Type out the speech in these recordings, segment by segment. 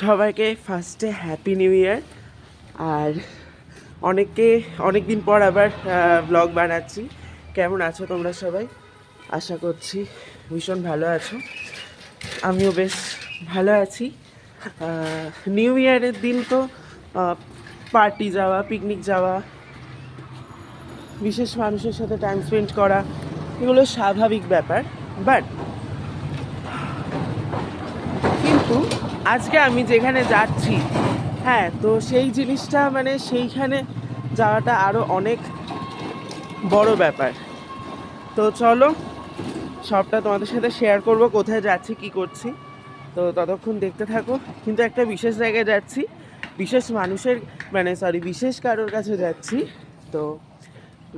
সবাইকে ফার্স্টে happy new year. আর অনেক দিন পর আবার ব্লগ বানাচ্ছি। কেমন আছো তোমরা সবাই? আশা করছি ভীষণ ভালো আছো। আমিও বেশ ভালো আছি। নিউ ইয়ারের দিন তো পার্টি যাওয়া, পিকনিক যাওয়া, বিশেষ মানুষের সাথে টাইম স্পেন্ড করা, এগুলো স্বাভাবিক ব্যাপার। বাট কিন্তু আজকে আমি যেখানে যাচ্ছি, হ্যাঁ, তো সেই জিনিসটা মানে সেইখানে যাওয়াটা আরও অনেক বড় ব্যাপার। তো চলো সবটা তোমাদের সাথে শেয়ার করব, কোথায় যাচ্ছি, কি করছি। তো ততক্ষণ দেখতে থাকো। কিন্তু একটা বিশেষ জায়গায় যাচ্ছি, বিশেষ মানুষের বিশেষ কারোর কাছে যাচ্ছি। তো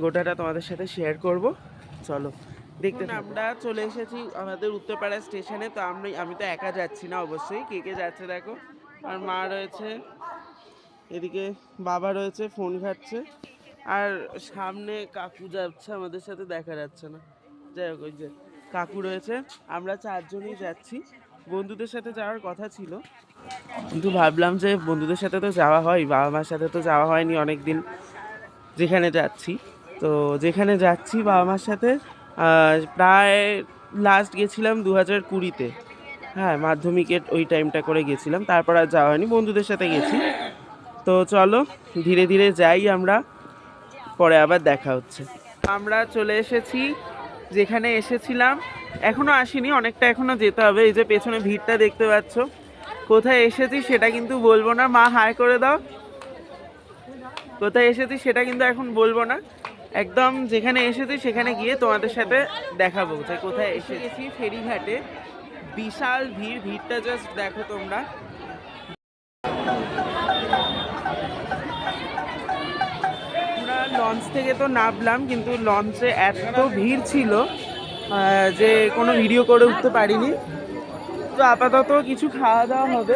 গোটাটা তোমাদের সাথে শেয়ার করব, চলো দেখতে। আমরা চলে এসেছি আমাদের উত্তরপাড়া স্টেশনে। তো আমি তো একা যাচ্ছি না, অবশ্যই কে কে যাচ্ছে দেখো। আর মা রয়েছে এদিকে, বাবা রয়েছে ফোন ঘাটছে, আর সামনে কাকু যাচ্ছে, আমাদের সাথে দেখা যাচ্ছে না। যাই হোক, ওই যে কাকু রয়েছে। আমরা চারজনই যাচ্ছি। বন্ধুদের সাথে যাওয়ার কথা ছিল, কিন্তু ভাবলাম যে বন্ধুদের সাথে তো যাওয়া হয়, বাবা মার সাথে তো যাওয়া হয়নি অনেক দিন। যেখানে যাচ্ছি বাবা মার সাথে প্রায় লাস্ট গেছিলাম 2020-তে। হ্যাঁ, মাধ্যমিকের ওই টাইমটা করে গেছিলাম, তারপর আর যাওয়া হয়নি, বন্ধুদের সাথে গেছি। তো চলো ধীরে ধীরে যাই আমরা, পরে আবার দেখা হচ্ছে। আমরা চলে এসেছি যেখানে এসেছিলাম, এখনো আসিনি, অনেকটা এখনো যেতে হবে। এই যে পেছনে ভিড়টা দেখতে পাচ্ছ। কোথায় এসেছি সেটা কিন্তু বলবো না। মা হাই করে দাও। কোথায় এসেছি সেটা কিন্তু এখন বলবো না, একদম যেখানে এসেছি সেখানে গিয়ে তোমাদের সাথে দেখাবো যে কোথায় এসেছি। ফেরিঘাটে বিশাল ভিড়টা জাস্ট দেখো তোমরা। আমরা লঞ্চ থেকে তো নামলাম, কিন্তু লঞ্চে এত ভিড় ছিল যে কোনো ভিডিও করে উঠতে পারিনি। তো আপাতত কিছু খাওয়া দাওয়া হবে,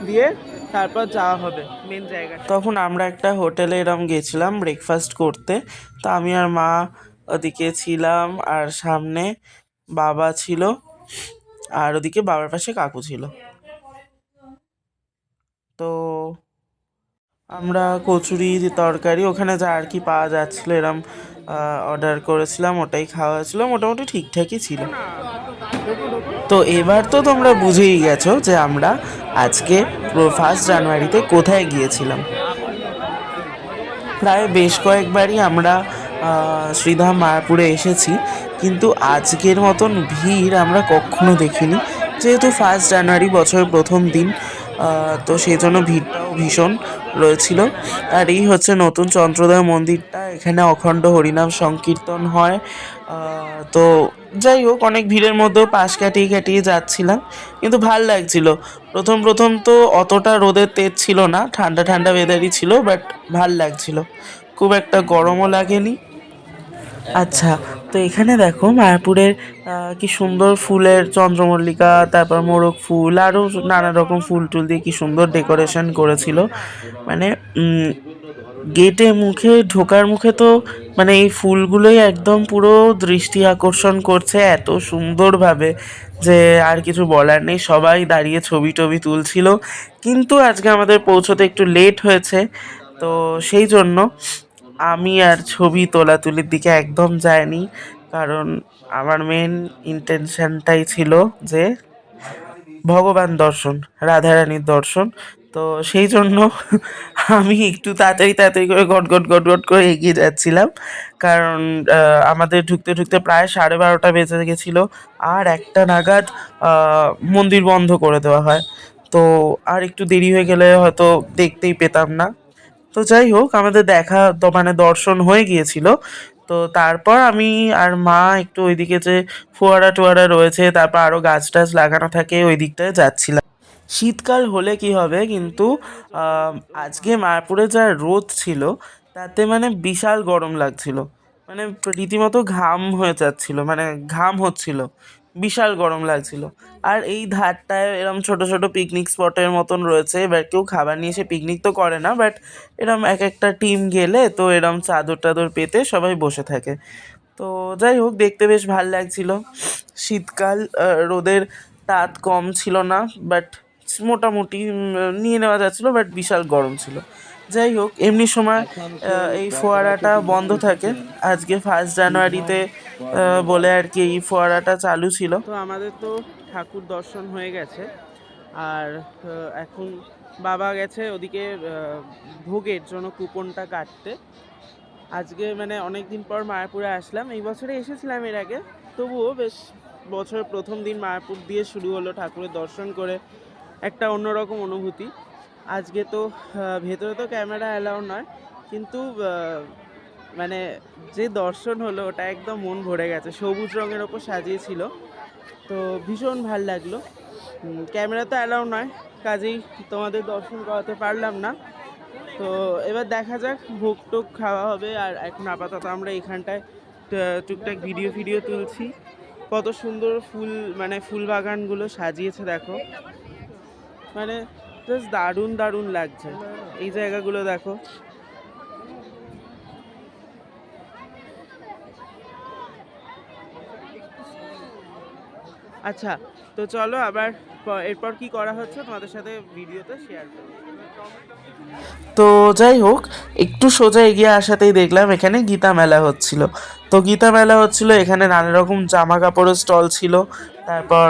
দিয়ে তারপর যাওয়া হবে মেন জায়গা। তখন আমরা একটা হোটেলে এরম গেছিলাম ব্রেকফাস্ট করতে। তো আমি আর মা ওদিকে ছিলাম, আর সামনে বাবা ছিল, আর ওদিকে বাবার পাশে কাকু ছিল। তো আমরা কচুরি, তরকারি, ওখানে যা আর কি পাওয়া যাচ্ছিলো এরম অর্ডার করেছিলাম, ওটাই খাওয়া ছিল। মোটামুটি ঠিকঠাকই ছিল। তো এবার তো তোমরা বুঝেই গেছো যে আমরা আজকে 1 জানুয়ারিতে কোথায় গিয়েছিলাম। প্রায় বেশ কয়েকবারই আমরা শ্রীধাম মায়াপুরে এসেছি, কিন্তু আজকের মতন ভিড় আমরা কখনো দেখিনি। যেহেতু 1 জানুয়ারি বছরের প্রথম দিন, তো সেই জন্য ভিড়টাও ভীষণ রয়েছিল। আর এই হচ্ছে নতুন চন্দ্রোদয় মন্দিরটা, এখানে অখণ্ড হরিনাম সংকীর্তন হয়। তো যাই হোক, অনেক ভিড়ের মধ্যেও পাশ কাটিয়ে যাচ্ছিলাম, কিন্তু ভাল লাগছিল। প্রথম তো অতটা রোদের তেজ ছিল না, ঠান্ডা ঠান্ডা ওয়েদারই ছিল, বাট ভাল লাগছিল, খুব একটা গরমও লাগেনি। আচ্ছা, তো এখানে দেখো মায়াপুরের কি সুন্দর ফুলের চন্দ্রমল্লিকা, তারপর মোরগ ফুল, আরও নানা রকম ফুল টুল দিয়ে কি সুন্দর ডেকোরেশন করেছিল। মানে গেটে ঢোকার মুখে তো মানে এই ফুলগুলোই একদম পুরো দৃষ্টি আকর্ষণ করছে এত সুন্দরভাবে, যে আর কিছু বলার নেই। সবাই দাঁড়িয়ে ছবি টবি তুলছিল, কিন্তু আজকে আমাদের পৌঁছতে একটু লেট হয়েছে। তো সেই জন্য আমি আর ছবি তোলাতুলির দিকে একদম যাইনি, কারণ আমার মেন ইন্টেনশনটাই ছিল যে ভগবান দর্শন, রাধারানীর দর্শন। তো সেই জন্য আমি একটু তাড়াতাড়ি করে গট করে এগিয়ে যাচ্ছিলাম, কারণ আমাদের ঢুকতে প্রায় 12:30 বেজে গেছিলো। আর 1টা নাগাদ মন্দির বন্ধ করে দেওয়া হয়। তো আর একটু দেরি হয়ে গেলে হয়তো দেখতেই পেতাম না। তো যাই হোক, আমাদের দেখা তো মানে দর্শন হয়ে গিয়েছিল। তো তারপর আমি আর মা একটু ওইদিকে যে ফোয়ারা টোয়ারা রয়েছে, তারপর আরও গাছ টাছ লাগানো থাকে, ওই দিকটায় যাচ্ছিলাম। শীতকাল হলে কি হবে, কিন্তু আজকে মায়াপুরে যা রোদ ছিল তাতে মানে বিশাল গরম লাগছিল। মানে রীতিমতো ঘাম হয়ে যাচ্ছিল, মানে ঘাম হচ্ছিল, বিশাল গরম লাগছিল। আর এই ধারটায় এরম ছোট ছোট পিকনিক স্পটের মতন রয়েছে। এবার কেউ খাবার নিয়ে এসে পিকনিক তো করে না, বাট এরম এক একটা টিম গেলে তো এরম চাদর টাদর পেতে সবাই বসে থাকে। তো যাই হোক, দেখতে বেশ ভাল লাগছিল। শীতকাল, রোদের তাত কম ছিল না, বাট মোটামুটি নিয়ে নেওয়া যাচ্ছিলো, বাট বিশাল গরম ছিল। যাই হোক, এমনি সময় এই ফোয়ারাটা বন্ধ থাকে। আজকে 1 জানুয়ারিতে বলে আর কি এই ফোয়ারাটা চালু ছিল। তো আমাদের তো ঠাকুর দর্শন হয়ে গেছে, আর এখন বাবা গেছে ওদিকে ভোগের জন্য কুপনটা কাটতে। আজকে মানে অনেক দিন পর মায়াপুরে আসলাম, এই বছরে এসেছিলাম এর আগে, তবুও বেশ বছরের প্রথম দিন মায়াপুর দিয়ে শুরু হলো, ঠাকুরের দর্শন করে একটা অন্যরকম অনুভূতি। আজকে তো ভেতরে তো ক্যামেরা অ্যালাউ নয়, কিন্তু মানে যে দর্শন হলো ওটা একদম মন ভরে গেছে। সবুজ রঙের ওপর সাজিয়েছিল, তো ভীষণ ভাল লাগলো। ক্যামেরা তো অ্যালাউ নয়, কাজেই তোমাদের দর্শন করাতে পারলাম না। তো এবার দেখা যাক, ভোগ টোগ খাওয়া হবে। আর এখন আপাতত আমরা এখানটায় টুকটাক ভিডিও তুলছি। কত সুন্দর ফুল, মানে ফুল বাগানগুলো সাজিয়েছে দেখো, মানে জাস্ট দারুণ দারুণ লাগছে। এই জায়গাগুলো দেখো। আচ্ছা, তো চলো আবার এরপর কি করা হচ্ছে তোমাদের সাথে ভিডিওতে শেয়ার করব। তো যাই হোক, একটু সোজা এগিয়ে আসাতেই দেখলাম এখানে গীতা মেলা হচ্ছিল। তো গীতা মেলা হচ্ছিল, এখানে নানা রকম জামা কাপড়ের স্টল ছিল, তারপর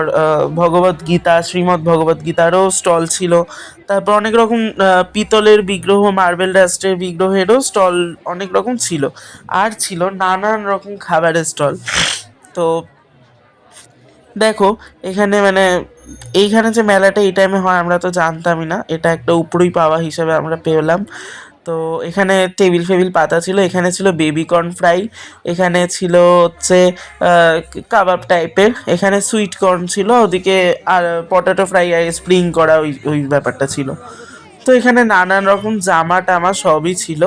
ভগবত গীতা, শ্রীমদ্ ভগবত গীতারও স্টল ছিল, তারপর অনেক রকম পিতলের বিগ্রহ, মার্বেল ডাস্টের বিগ্রহেরও স্টল অনেক রকম ছিল, আর ছিল নানান রকম খাবারের স্টল। তো দেখো এখানে মানে এইখানে যে মেলাটা এই টাইমে হয় আমরা তো জানতামই না, এটা একটা উপরই পাওয়া হিসেবে আমরা পেলাম। তো এখানে টেবিল ফেবিল পাতা ছিল, এখানে ছিল বেবিকর্ন ফ্রাই, এখানে ছিল হচ্ছে কাবাব টাইপের, এখানে সুইট কর্ন ছিল, ওদিকে আর পটেটো ফ্রাই আর স্প্রিং করা ওই ওই ব্যাপারটা ছিল। তো এখানে নানান রকম জামা টামা সবই ছিল,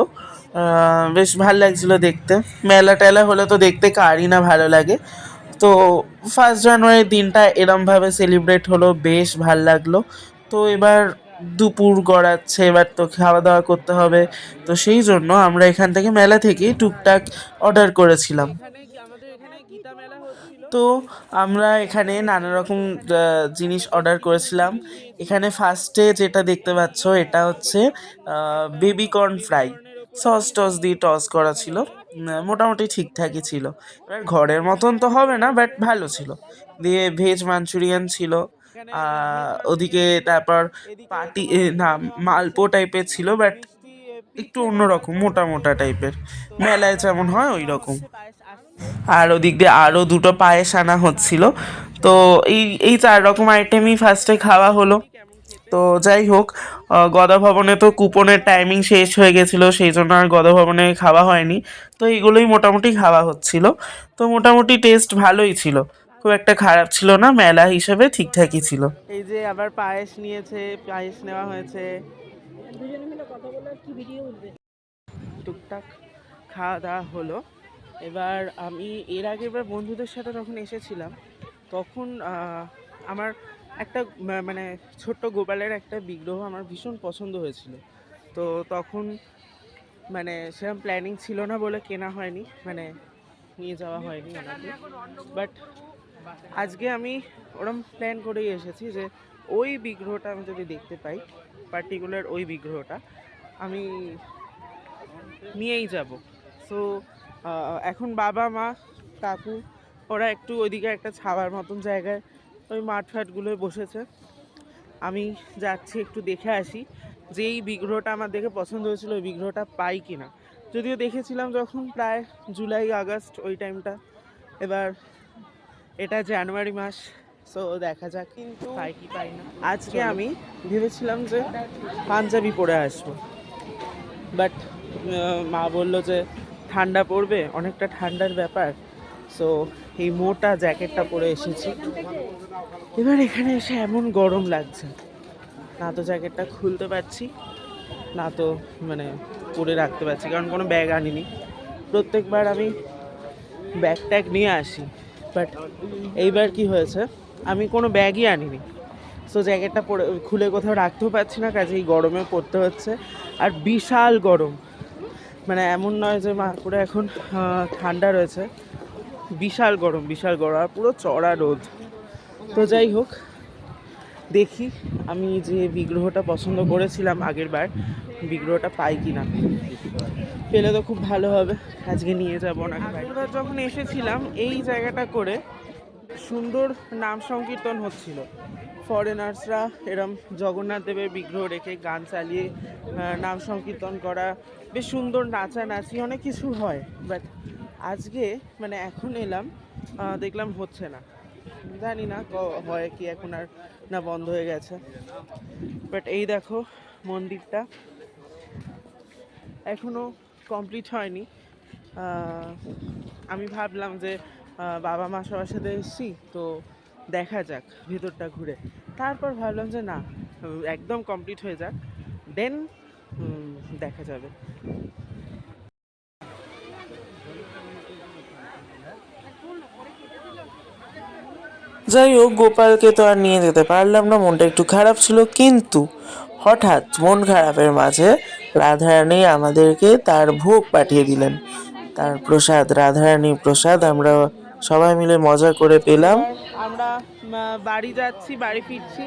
বেশ ভালো লাগছিল দেখতে। মেলা টেলা হলে তো দেখতে কারই না ভালো লাগে। তো 1 জানুয়ারির দিনটা এরমভাবে সেলিব্রেট হলো, বেশ ভাল লাগলো। তো এবার দুপুর গড়াচ্ছে, এবার তো খাওয়া দাওয়া করতে হবে। তো সেই জন্য আমরা এখান থেকে মেলা থেকে টুকটাক অর্ডার করেছিলাম। তো আমরা এখানে নানা রকম জিনিস অর্ডার করেছিলাম। এখানে ফার্স্টে যেটা দেখতে পাচ্ছ এটা হচ্ছে বেবিকর্ন ফ্রাই, সস টস দিয়ে টস করা ছিল, মোটামুটি ঠিকঠাকই ছিল। এবার ঘরের মতন তো হবে না, বাট ভালো ছিল। দিয়ে ভেজ মাঞ্চুরিয়ান ছিল, ওদিকে তারপর পাটি না মালপো টাইপের ছিল, বাট একটু অন্যরকম, মোটা মোটা টাইপের, মেলায় যেমন হয় ওই রকম। আর ওদিক দিয়ে আরও দুটো পায়েস আনা হচ্ছিল। তো এই এই 4 রকম আইটেমই ফার্স্টে খাওয়া হলো। তো যাই হোক, গদা ভবনে তো কুপনের টাইমিং শেষ হয়ে গেছিলো, সেই জন্য আর গদা ভবনে খাওয়া হয়নি। তো এইগুলোই মোটামুটি খাওয়া হচ্ছিল। তো মোটামুটি টেস্ট ভালোই ছিল, খুব একটা খারাপ ছিল না, মেলা হিসেবে ঠিকঠাকই ছিল। এই যে আবার পায়েস নিয়েছে, পায়েস নেওয়া হয়েছে, টুকটাক খাওয়া দাওয়া হলো। এবার আমি এর আগে এবার বন্ধুদের সাথে যখন এসেছিলাম, তখন আমার একটা মানে ছোট্ট গোপালের একটা বিগ্রহ আমার ভীষণ পছন্দ হয়েছিল। তো তখন মানে সেরকম প্ল্যানিং ছিল না বলে কেনা হয়নি, মানে নিয়ে যাওয়া হয়নি আমাকে। বাট আজকে আমি ওরম প্ল্যান করেই এসেছি যে ওই বিগ্রহটা আমি যদি দেখতে পাই, পার্টিকুলার ওই বিগ্রহটা আমি নিয়েই যাব। সো এখন বাবা মা কাকু ওরা একটু ওইদিকে একটা ছাওয়ার মতন জায়গায় ওই মাঠ ফাটগুলোয় বসেছে। আমি যাচ্ছি একটু দেখে আসি যে এই বিগ্রহটা আমার দেখে পছন্দ হয়েছিল, ওই বিগ্রহটা পাই কি না। যদিও দেখেছিলাম যখন প্রায় জুলাই আগস্ট ওই টাইমটা, এবার এটা জানুয়ারি মাস, সো দেখা যাক কিন্তু পাই কি পাই না। আজকে আমি ভেবেছিলাম যে পাঞ্জাবি পরে আসবো, বাট মা বললো যে ঠান্ডা পড়বে, অনেকটা ঠান্ডার ব্যাপার, সো এই মোটা জ্যাকেটটা পরে এসেছি। এবার এখানে এসে এমন গরম লাগছে, না তো জ্যাকেটটা খুলতে পারছি, না তো মানে পরে রাখতে পারছি, কারণ কোনো ব্যাগ আনিনি। প্রত্যেকবার আমি ব্যাগ ট্যাগ নিয়ে আসি, বাট এইবার কি হয়েছে, আমি কোনো ব্যাগই আনিনি। সো জ্যাকেটটা পরে খুলে কোথাও রাখতেও পারছি না, কাজে এই গরমে পড়তে হচ্ছে। আর বিশাল গরম, মানে এমন নয় যে মায়াপুরে এখন ঠান্ডা রয়েছে, বিশাল গরম বিশাল গরম, আর পুরো চড়া রোদ। তো যাই হোক, দেখি আমি যে বিগ্রহটা পছন্দ করেছিলাম আগের বার, বিগ্রহটা পাই কিনা। পেলে তো খুব ভালো হবে, আজকে নিয়ে যাবো না। আগেরবার যখন এসেছিলাম এই জায়গাটা করে সুন্দর নাম সংকীর্তন হচ্ছিল, ফরেনার্সরা এরম জগন্নাথ দেবের বিগ্রহ রেখে গান চালিয়ে নাম সংকীর্তন করা, বেশ সুন্দর নাচানাচি অনেক কিছু হয়। বাট আজকে মানে এখন এলাম দেখলাম হচ্ছে না, জানি না হয় কি এখন আর না বন্ধ হয়ে গেছে। বাট এই দেখো মন্দিরটা এখনো কমপ্লিট হয়নি। আমি ভাবলাম যে বাবা মা সবার সাথে এসেছি তো দেখা যাক ভেতরটা ঘুরে, তারপর ভাবলাম যে না একদম কমপ্লিট হয়ে যাক, দেন দেখা যাবে। যাই হোক, গোপালকে তো আর নিয়ে যেতে পারলাম না, মনটা একটু খারাপ ছিল। কিন্তু হঠাৎ মন খারাপের মাঝে রাধারানী আমাদেরকে তার ভোগ পাঠিয়ে দিলেন, তার প্রসাদ, রাধারানীর প্রসাদ আমরা সবাই মিলে মজা করে পেলাম। আমরা বাড়ি যাচ্ছি, বাড়ি ফিরছি।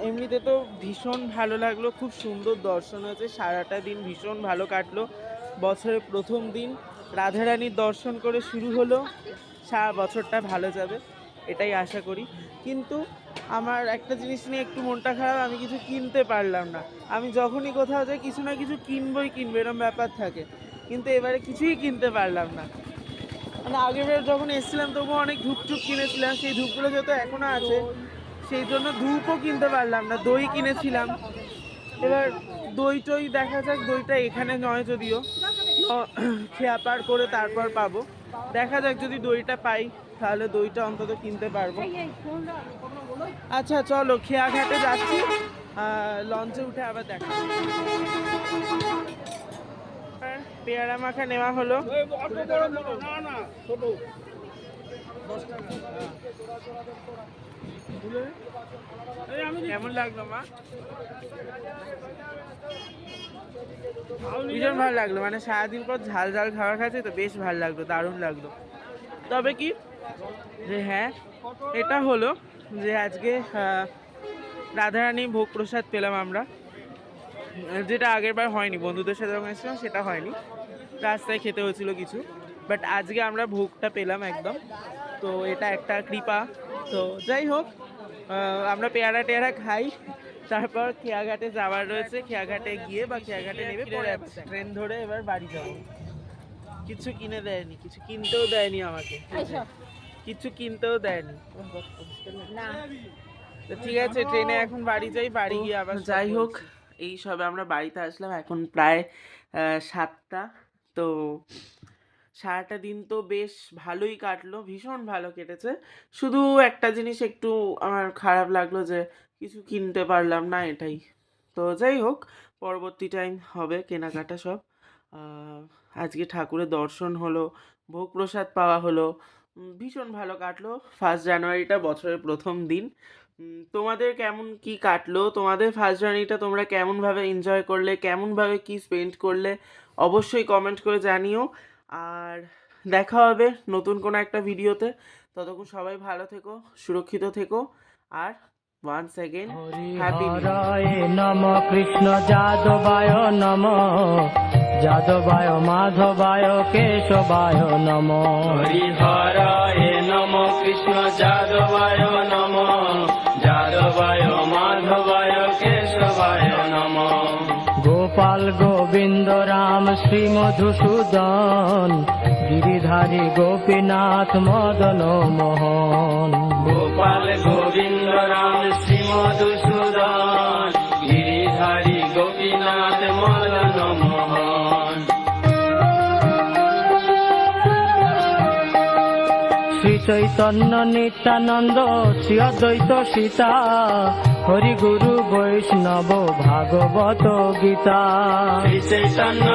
এমনিতে তো ভীষণ ভালো লাগলো, খুব সুন্দর দর্শন হয়েছে, সারাটা দিন ভীষণ ভালো কাটলো। বছরের প্রথম দিন রাধারানীর দর্শন করে শুরু হলো, সারা বছরটা ভালো যাবে এটাই আশা করি। কিন্তু আমার একটা জিনিস নিয়ে একটু মনটা খারাপ, আমি কিছু কিনতে পারলাম না। আমি যখনই কোথাও যাই কিছু না কিছু কিনবই এরকম ব্যাপার থাকে, কিন্তু এবারে কিছুই কিনতে পারলাম না। মানে আগেরবার যখন এসেছিলাম তবুও অনেক ধূপটুপ কিনেছিলাম, সেই ধূপগুলো যেহেতু এখনো আছে সেই জন্য ধূপও কিনতে পারলাম না। দই কিনেছিলাম, এবার দই টই দেখা যাক, দইটা এখানে নয় যদিও, খেয়া পার করে তারপর পাবো। দেখা যাক যদি দইটা পাই তাহলে দইটা অন্তত কিনতে পারবো। আচ্ছা চলো খেয়াঘাটে যাচ্ছি, লঞ্চে উঠে আবার দেখা। পেয়ারা মাখা নেওয়া হলো। কেমন লাগলো মা? ভীষণ ভালো লাগলো, মানে সারাদিন পর ঝাল ঝাল খাবার খাচ্ছি তো বেশ ভালো লাগলো, দারুণ লাগলো। তবে কি যে হ্যাঁ এটা হলো যে আজকে রাধারানী ভোগ প্রসাদ পেলাম আমরা, যেটা আগের বার হয়নি, বন্ধুদের সাথে যখন এসেছিলাম সেটা হয়নি, রাস্তায় খেতে হয়েছিল কিছু। বাট আজকে আমরা ভোগটা পেলাম একদম, তো এটা একটা কৃপা। তো যাই হোক, আমরা পেয়ারা টেয়ারা খাই, তারপর খেয়াঘাটে যাওয়ার রয়েছে, খেয়াঘাটে গিয়ে বা খেয়াঘাটে নেমে ট্রেন ধরে এবার বাড়ি যাবো। কিছু কিনে দেয়নি, কিছু কিনতেও দেয়নি আমাকে, কিছু কিনতেও দেয়নি। তো ঠিক আছে, ট্রেনে এখন বাড়ি যাই, বাড়ি গিয়ে আবার। যাই হোক, এই সবে আমরা বাড়িতে আসলাম, এখন প্রায় 7টা। তো সারাটা দিন তো বেশ ভালোই কাটলো, ভীষণ ভালো কেটেছে। শুধু একটা জিনিস একটু আমার খারাপ লাগলো যে কিছু কিনতে পারলাম না, এটাই। তো যাই হোক, পরবর্তী টাইম হবে কেনাকাটা সব। আজকে ঠাকুরের দর্শন হলো, ভোগ প্রসাদ পাওয়া হলো, ভীষণ ভালো কাটলো 1 জানুয়ারিটা, বছরের প্রথম দিন। তোমাদের কেমন কি কাটলো? তোমাদের 1 জানুয়ারিটা তোমরা কেমনভাবে এনজয় করলে, কেমনভাবে কি স্পেন্ড করলে অবশ্যই কমেন্ট করে জানিও। আর দেখা হবে নতুন কোনো একটা ভিডিওতে, ততক্ষণ সবাই ভালো থেকো, সুরক্ষিত থেকো, আর once again হ্যাপি নম। কৃষ্ণ যাদবায় নম, যাদবায় মাধবায় কেশবায় নম। হরিহরায় নম, কৃষ্ণ যাদবায় নম, যাদবায় মাধবায় কেশবায় নম। গোপাল গোবিন্দ রাম শ্রী মধুসূদন, গিরিধারী গোপীনাথ মদন মোহন। গোপাল গোবিন্দ রাম শ্রী মধুসূদন, গিরিধারী গোপীনাথ মদন মোহন। শ্রী চৈতন্য নিত্যানন্দ শ্রী অদ্বৈত সীতা, হরি গুরু বৈষ্ণব ভাগবত গীতা। শ্রী চৈতন্য